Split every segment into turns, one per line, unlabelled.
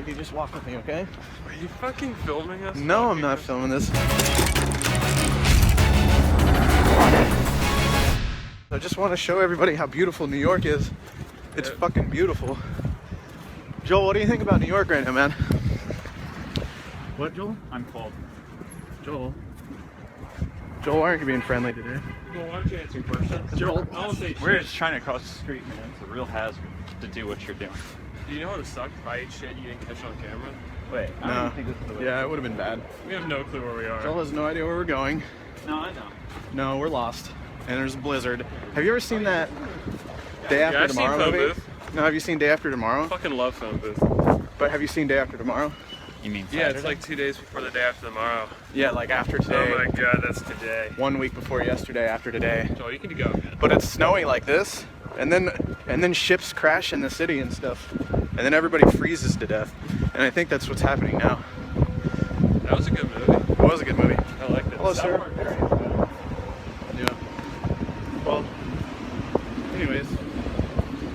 You just walk with me, okay?
Are you fucking filming us?
No, I'm not filming this. I just want to show everybody how beautiful New York is. It's fucking beautiful. Joel, what do you think about New York right now, man? What, Joel?
I'm cold.
Joel, why aren't you being friendly today?
Well, why don't you answer questions?
Joel,
We're just trying to cross the street, man. It's a real hazard to do what you're doing.
Do you know what it sucked if I ate shit you didn't catch on camera?
Wait, I
No.
don't think this is the way.
Yeah, it would have been bad.
We have no clue where we are.
Joel has no idea where we're going.
No, I know.
No, we're lost. And there's a blizzard. Have you ever seen that Day After
I've seen
Tomorrow
Phone
movie?
Booth.
No, have you seen Day After Tomorrow?
I fucking love Phone Booth.
But have you seen Day After Tomorrow?
You mean
Yeah,
Saturday?
it's like 2 days before the day after tomorrow.
Yeah, like after today.
Oh my god, that's today.
1 week before yesterday, after today.
Joel, you can go.
But it's snowy like this, and then ships crash in the city and stuff, and then everybody freezes to death. And I think that's what's happening now.
That was a good movie.
It was a good movie.
I liked it.
Hello, sir. Yeah. Well, anyways,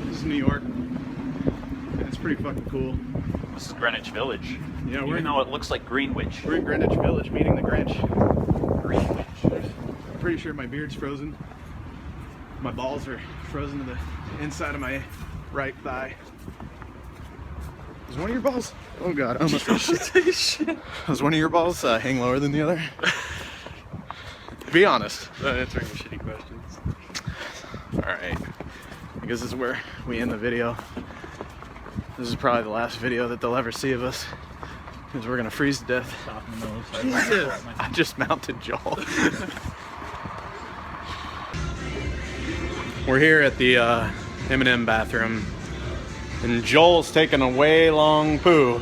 this is New York, and it's pretty fucking cool.
This is Greenwich Village.
Yeah,
Even though it looks like Greenwich.
we're in Greenwich Village meeting the Grinch.
Greenwich.
I'm pretty sure my beard's frozen. My balls are frozen to the inside of my right thigh. Is one of your balls? Oh god, I almost said shit. Does one of your balls hang lower than the other? Be honest.
Not answering the shitty questions.
Alright. I guess this is where we end the video. This is probably the last video that they'll ever see of us. Because we're gonna freeze to death.
Stop in the middle of the
Jesus. I just mounted Joel. We're here at the M&M bathroom, and Joel's taking a way long poo.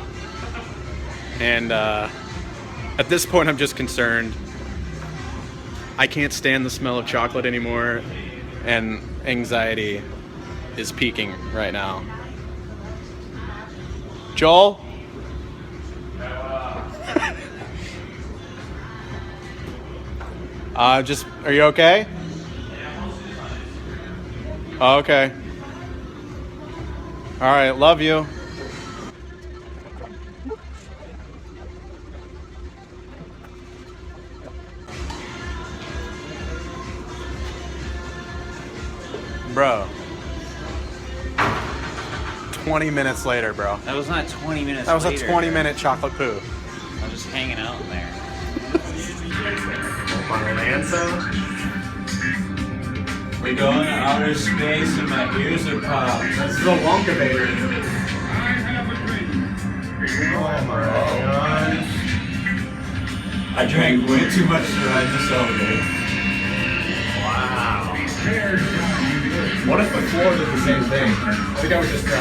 And at this point, I'm just concerned. I can't stand the smell of chocolate anymore, and anxiety is peaking right now. Joel? Are you okay? Oh, okay. All right, love you. Bro. 20 minutes later, bro.
That was not 20 minutes
That was
later.
a 20-minute chocolate poo.
I was just hanging out in there. We go into outer space and my ears are popped.
This is a Wonka baby.
Oh my god. I drank way too much to ride this elevator. Wow.
What if the floor did the same thing? I think I would just cry.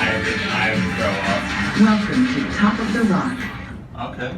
I would throw
Welcome to Top of the Rock.
up. Okay.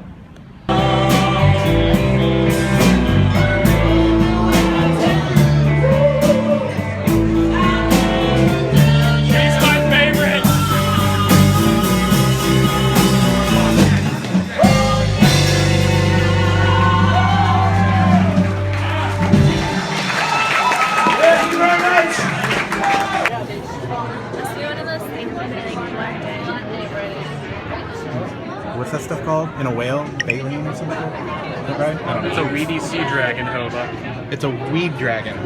What's that stuff called? In a whale? Baleen or something? Is that right? I don't
It's
know.
a weedy sea dragon, Hova.
It's a weed dragon.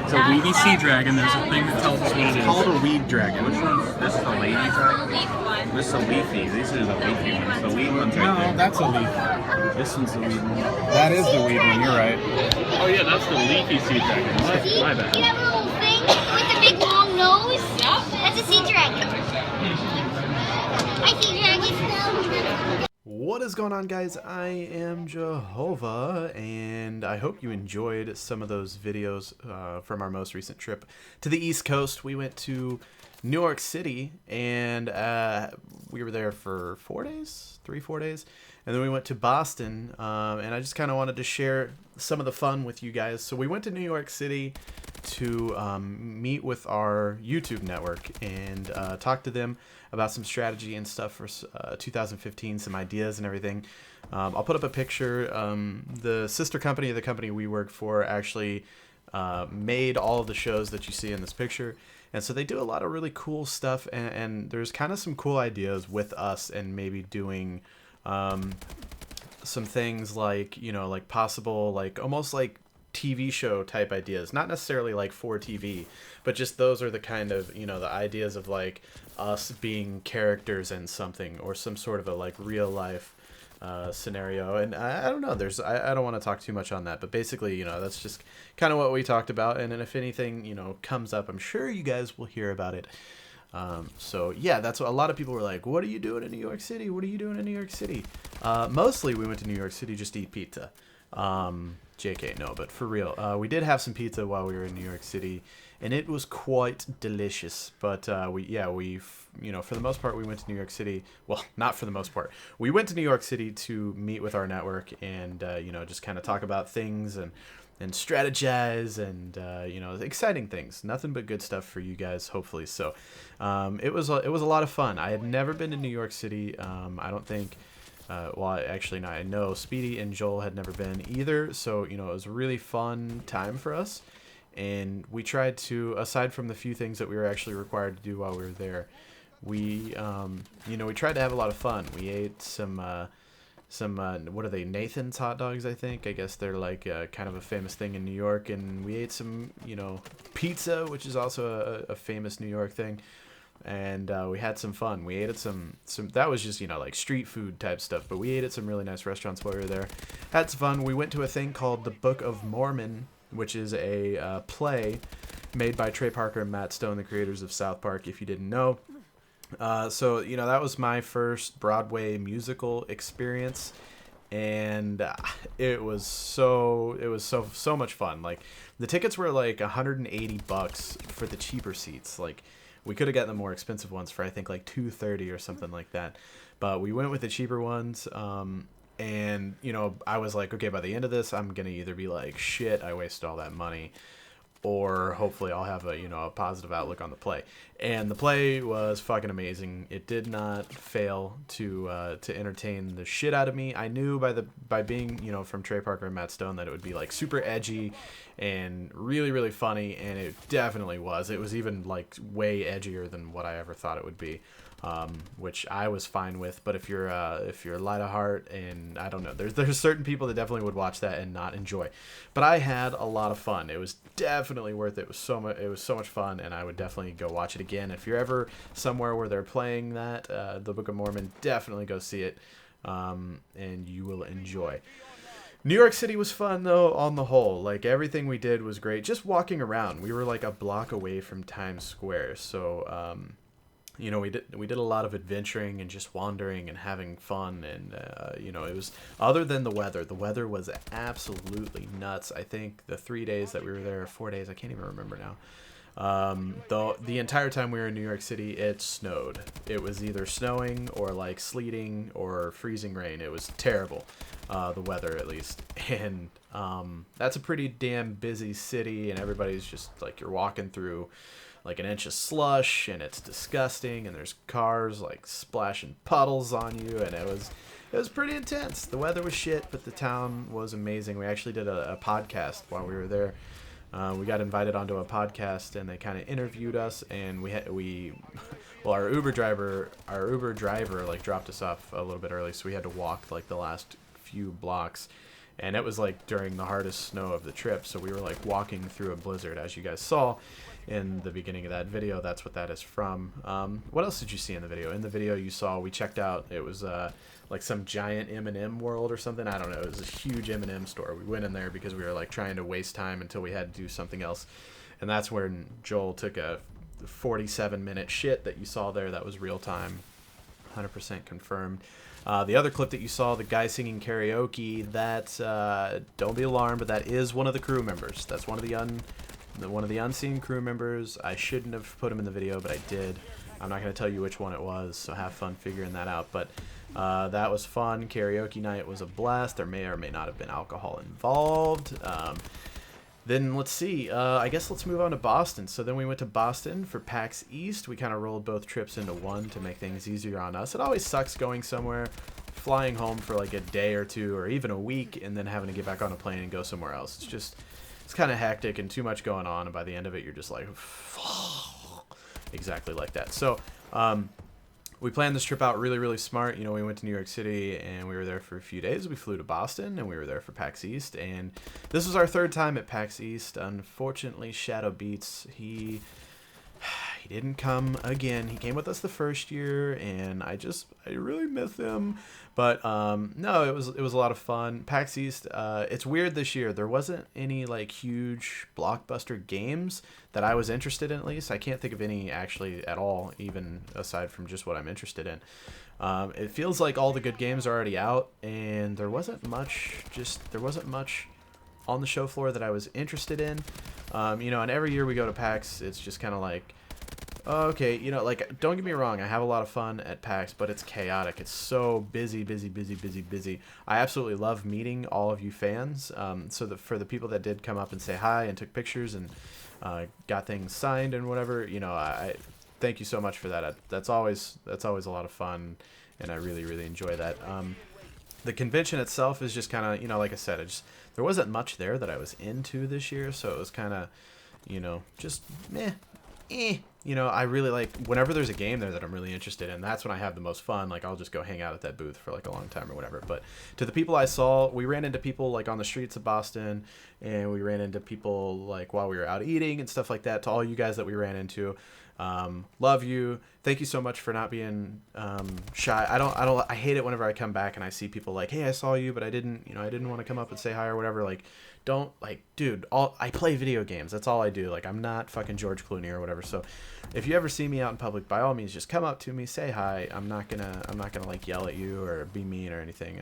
It's a weedy sea dragon. There's a thing that tells us what it
It's
is.
called a weed dragon.
Which one's this? Is a lady dragon? This is a leafy. These are the leafy ones. The weed ones right
No,
there.
that's a leaf.
This one's the weed one.
That is the weed one, you're right.
Oh yeah, that's the leafy sea dragon. My bad.
You have a little thing with the big long nose? Yep. That's a sea dragon. I see dragons.
What is going on, guys? I am Jehovah, and I hope you enjoyed some of those videos from our most recent trip to the East Coast. We went to New York City, and we were there for 4 days, 4 days, and then we went to Boston, and I just kind of wanted to share some of the fun with you guys. So we went to New York City to meet with our YouTube network and talk to them about some strategy and stuff for 2015, some ideas and everything. I'll put up a picture. The sister company of the company we work for actually made all of the shows that you see in this picture. And so they do a lot of really cool stuff, and there's kind of some cool ideas with us and maybe doing some things like, you know, like possible, like almost like TV show type ideas, not necessarily like for TV, but just those are the kind of, you know, the ideas of like us being characters in something or some sort of a like real life scenario. And I don't know, I don't want to talk too much on that, but basically, you know, that's just kind of what we talked about. And then if anything, you know, comes up, I'm sure you guys will hear about it. So yeah, that's what a lot of people were like, what are you doing in New York City? What are you doing in New York City? Mostly we went to New York City just to eat pizza. JK, no, but for real, we did have some pizza while we were in New York City, and it was quite delicious. But you know, for the most part, we went to New York City. Well, not for the most part. We went to New York City to meet with our network and, you know, just kind of talk about things and strategize and, you know, exciting things. Nothing but good stuff for you guys, hopefully. So it was a lot of fun. I had never been to New York City. I don't think... well, actually, no, I know Speedy and Joel had never been either, so, you know, it was a really fun time for us, and we tried to, aside from the few things that we were actually required to do while we were there, we, you know, we tried to have a lot of fun. We ate some what are they, Nathan's hot dogs, I think. I guess they're like kind of a famous thing in New York, and we ate some, you know, pizza, which is also a famous New York thing. And we had some fun. We ate at some that was just, you know, like street food type stuff, but we ate at some really nice restaurants while we were there. Had some fun. We went to a thing called the Book of Mormon, which is a play made by Trey Parker and Matt Stone, the creators of South Park, if you didn't know. So, you know, that was my first Broadway musical experience, and it was so much fun. Like, the tickets were like $180 for the cheaper seats. Like, we could have gotten the more expensive ones for, I think, like $230 or something like that. But we went with the cheaper ones. And, you know, I was like, okay, by the end of this, I'm going to either be like, shit, I wasted all that money, or hopefully I'll have a, you know, a positive outlook on the play. And the play was fucking amazing. It did not fail to entertain the shit out of me. I knew by being, you know, from Trey Parker and Matt Stone that it would be like super edgy and really, really funny, and it definitely was. It was even like way edgier than what I ever thought it would be. Which I was fine with, but if you're light of heart, and I don't know, there's certain people that definitely would watch that and not enjoy, but I had a lot of fun. It was definitely worth it. It was so much fun, and I would definitely go watch it again. If you're ever somewhere where they're playing that, the Book of Mormon, definitely go see it, and you will enjoy. New York City was fun, though, on the whole. Like, everything we did was great. Just walking around, we were like a block away from Times Square, so you know, we did a lot of adventuring and just wandering and having fun, and you know, it was, other than the weather was absolutely nuts. I think the 3 days that we were there, 4 days, I can't even remember now. The entire time we were in New York City, it snowed. It was either snowing or like sleeting or freezing rain. It was terrible, the weather at least. And that's a pretty damn busy city, and everybody's just like, you're walking through like an inch of slush, and it's disgusting, and there's cars like splashing puddles on you, and it was pretty intense. The weather was shit, but the town was amazing. We actually did a podcast while we were there. We got invited onto a podcast, and they kind of interviewed us, and well, our Uber driver like dropped us off a little bit early, so we had to walk like the last few blocks, and it was like during the hardest snow of the trip, so we were like walking through a blizzard, as you guys saw in the beginning of that video. That's what that is from. What else did you see in the video? In the video you saw, we checked out, it was like some giant M&M world or something. I don't know. It was a huge M&M store. We went in there because we were like trying to waste time until we had to do something else. And that's when Joel took a 47-minute shit that you saw there. That was real time, 100% confirmed. The other clip that you saw, the guy singing karaoke, that don't be alarmed, but that is one of the crew members. That's one of the unseen crew members. I shouldn't have put him in the video, but I did. I'm not going to tell you which one it was, so have fun figuring that out. But that was fun. Karaoke night was a blast. There may or may not have been alcohol involved. Then let's see. I guess let's move on to Boston. So then we went to Boston for PAX East. We kind of rolled both trips into one to make things easier on us. It always sucks going somewhere, flying home for like a day or two or even a week, and then having to get back on a plane and go somewhere else. it's kind of hectic and too much going on, and by the end of it, you're just like, exactly like that. So, we planned this trip out really, really smart. You know, we went to New York City and we were there for a few days. We flew to Boston and we were there for PAX East. And this was our third time at PAX East. Unfortunately, Shadow Beats, he didn't come again. He came with us the first year, and I really miss him. But no, it was a lot of fun. PAX East, it's weird this year. There wasn't any like huge blockbuster games that I was interested in, at least. I can't think of any actually at all, even aside from just what I'm interested in. It feels like all the good games are already out, and there wasn't much on the show floor that I was interested in. You know, and every year we go to PAX, it's just kind of like, oh, okay, you know, like, don't get me wrong, I have a lot of fun at PAX, but it's chaotic. It's so busy. I absolutely love meeting all of you fans. So for the people that did come up and say hi and took pictures and got things signed and whatever, you know, I thank you so much for that. That's always a lot of fun, and I really, really enjoy that. The convention itself is just kind of, you know, like I said, there wasn't much there that I was into this year, so it was kind of, you know, just meh. You know, I really like whenever there's a game there that I'm really interested in, that's when I have the most fun. Like, I'll just go hang out at that booth for like a long time or whatever. But to the people I saw, we ran into people like on the streets of Boston, and we ran into people like while we were out eating and stuff like that. To all you guys that we ran into, love you. Thank you so much for not being shy. I hate it whenever I come back and I see people like, hey, I saw you, but I didn't want to come up and say hi or whatever. Like, don't, like, dude, I play video games. That's all I do. Like, I'm not fucking George Clooney or whatever. So if you ever see me out in public, by all means, just come up to me, say hi. I'm not gonna like yell at you or be mean or anything.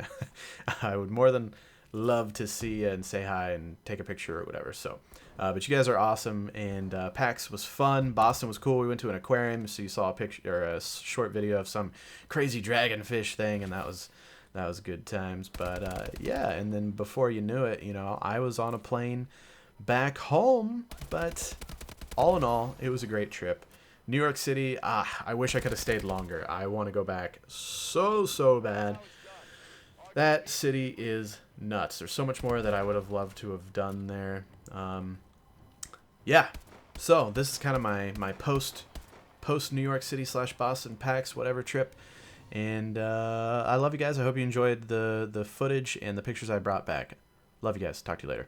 I would more than love to see you and say hi and take a picture or whatever. So, but you guys are awesome, and PAX was fun. Boston was cool. We went to an aquarium, so you saw a picture or a short video of some crazy dragonfish thing, and that was good times. But yeah, and then before you knew it, you know, I was on a plane back home. But all in all, it was a great trip. New York City, I wish I could have stayed longer. I want to go back so bad. That city is nuts. There's so much more that I would have loved to have done there. Yeah, so this is kind of my post New York City / Boston PAX whatever trip. And I love you guys. I hope you enjoyed the footage and the pictures I brought back. Love you guys. Talk to you later.